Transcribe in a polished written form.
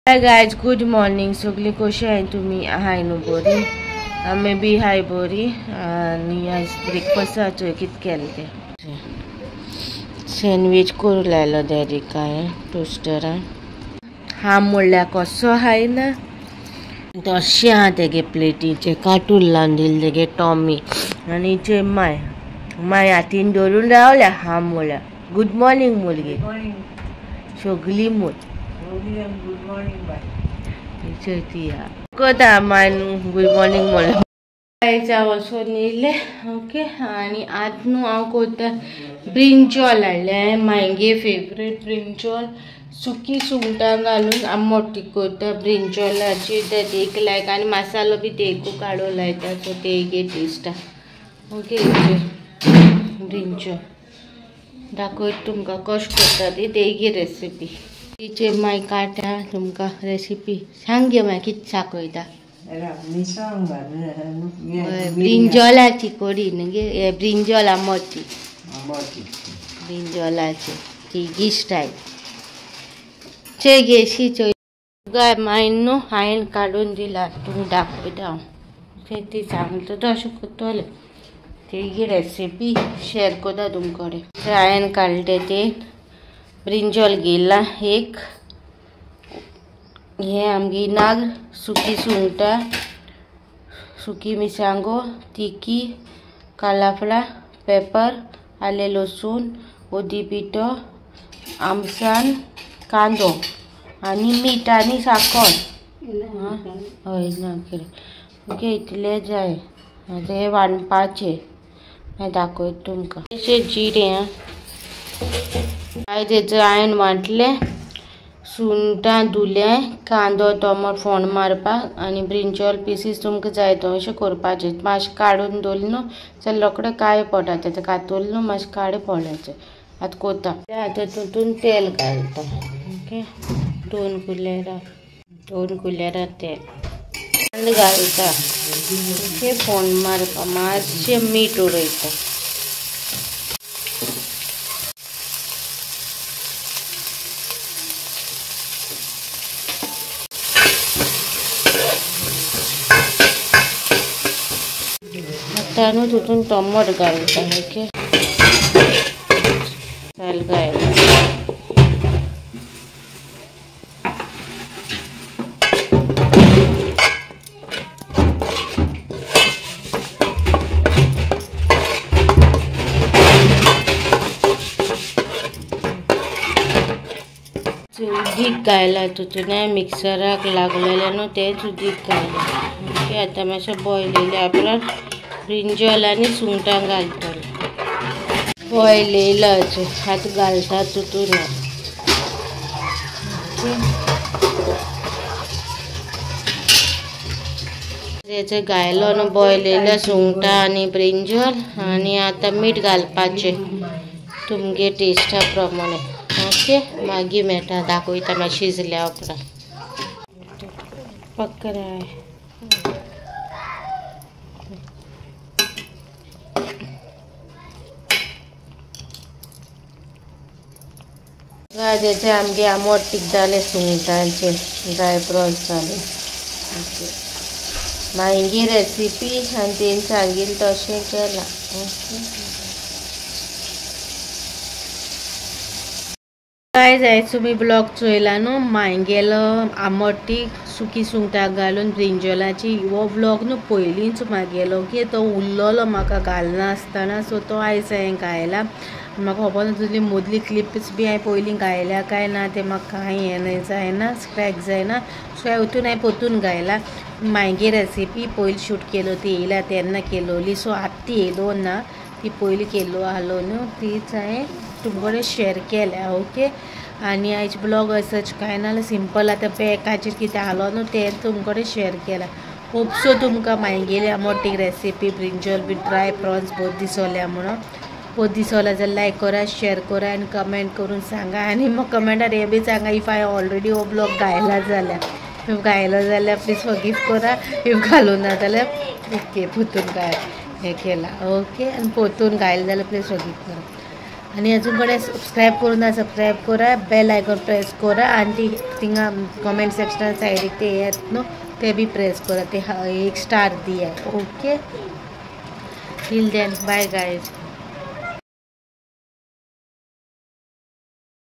Hi guys, good morning. सगळी कशी आहे तुम्ही? हाय न्हू बरी? आमी बी हाय बरी. आनी आयज ब्रेकफास्टाचो कितें केलें तें सँडवीच करूं लायलो डॅडिकाय टोस्टरान. हाम म्हणल्यार कसो हाय ना तशें आहा तेगे प्लेटीचे कार्टून लावन दिले तेगे टॉमी आनी चे माय हातीन धरून रावल्या. हाम म्हणल्यार गुड मॉर्निंग मुलगी सगळी म्हूण गुड मॉर्निंग बाय कोता माय गुड मॉर्निंग म्हणून चावल सोन येयले. ओके. आनी आज न्हू हांव कोता ब्रिंजॉल हाडले. मागे फेवरेट ब्रिंजॉल सुकी सुंगटां घालून आमट कोता ब्रिंजॉलाची एक लायक आनी मसालो बी तेकू काडूं लायता सो तेगे टेस्ट. ओके. ब्रिंजॉल दाखयता तुमकां कशें करता ती तेगी रेसिपी. तिचे माय काटा तुमकां रेसिपी सांग गे माय कितें साकयता. ब्रिंजॉलाची कडी न्ही ब्रिंजॉल आमटी ब्रिंजॉलाची तिगी स्टायल चे गेशी चोय गाय मायन न्हू हांवें काडून दिला. तुमकां दाखयता हांव ती सांगता तशें करतलें तेगी रेसिपी शेअर करता तुमचे कडेन. हांवें काडले ते ब्रिंजॉल घेतला एक. हे आमगे नाग सुकी सुंगटां सुकी मिरसांगो तिकी कालाफळा पेपर आले लसूण ओदी पिठो आमसाण कांदो आनी मीठ आनी साखर. हय ना कितें ओके इतले जाय. आतां हे वांटपाचे हांवें दाखयता तुमकां. तशें जिरें आयज हांवें वांटलें सुंगटां धुले कांदो टोमाट फोंड मारपाक आनी ब्रिंजॉल पीसीस तुमकां जाय तो अशें करपाचें. मातशें काडून दवरलें न्हू जाल्यार रोखडें काळे पडटा. तें कातून न्हू मातशें काळे पडल्याचें. आतां कोता आतां तितून तेल घालता. ओके. 2 कुलेरा तेल कांदो घालता. ओके. फोंड मारपा मातशें मीठ उडयता. आतां न्हू तितून टोमाट घालता. ओके. घायला उदीक घायला तितून मिक्सराक लागलेलें न्हू तेच उदीक घायला. ओके. आतां मातशें बॉयल येयल्या उपरांत ब्रिंजॉल आनी सुंगटां घालतले. बॉयल येयला आतां घालता तितून. तेचे घायलो न्हू बॉयल येयला सुंगटां आनी ब्रिंजॉल आनी आतां मीठ घालपाचें तुमगे टेस्टा प्रमाणे. ओके. मागीर मेळटा दाखयता मागीर शिजल्या उपरांत. पकराय गाजेचे आमगे आमट तीख जाले सुंगटांचे ड्राय प्रॉन्स जाले. ओके. मागी रेसिपी आनी तेणी सांगिल्लें तशें केलां. ओके. गायज आयज तुमी ब्लॉग चोयला न्हू मांगेलो आमट तीख सुकी सुंगटां घालून ब्रिंजॉलाची. हो ब्लॉग न्हू पयलींच म्हागेलो की तो उरलोलो म्हाका घालना आसतना सो तो आयज हांवें घायला. म्हाका खबर ना तुजी मदली क्लिप्स बी हांवें पयलीं घायल्या काय ना ते म्हाका कांय हें जायना स्क्रॅच जायना सो हितून हांवें परतून घायला. मागे रेसिपी पयलीं शूट केलो ती येयल्या तेन्ना केलोली सो आतां ती येयलो ना ती पयलीं केलो आसलो न्हू तीच हांवें तुमचे कडेन शेअर केल्या. ओके. आनी आयज ब्लॉग असोच कांय ना सिंपल आतां पॅकाचेर कितें आसलो न्हू तें तुमचे कडेन शेअर केलां. होप सो तुमकां मागेली आमट तीख रेसिपी ब्रिंजॉल बी ड्राय प्रॉन्स बहुत दिसोल्या म्हणून. बहुत दिसोला जाल्यार लायक करा शेअर करा आनी कमेंट करून सांगा. आनी म्हाका कमेंटार हें बी सांगा इफ हांवें ऑलरेडी हो ब्लॉग घायला जाल्यार इफ घायलो जाल्यार प्लीज फॉरगिव करा. इफ घालूं ना जाल्यार ओके परतून हें केलां. ओके. आनी परतून घायलें जाल्यार प्लीज फॉरगिव करा. आणि अजून कोणी सबस्क्राईब करू ना सबस्क्राईब करा बेल आयकॉन प्रेस करा आणि ती थिंगा कमेंट सेक्शन साइडीक ते येत न्हू ते बी प्रेस करा ते एक स्टार दिया okay till then bye guys.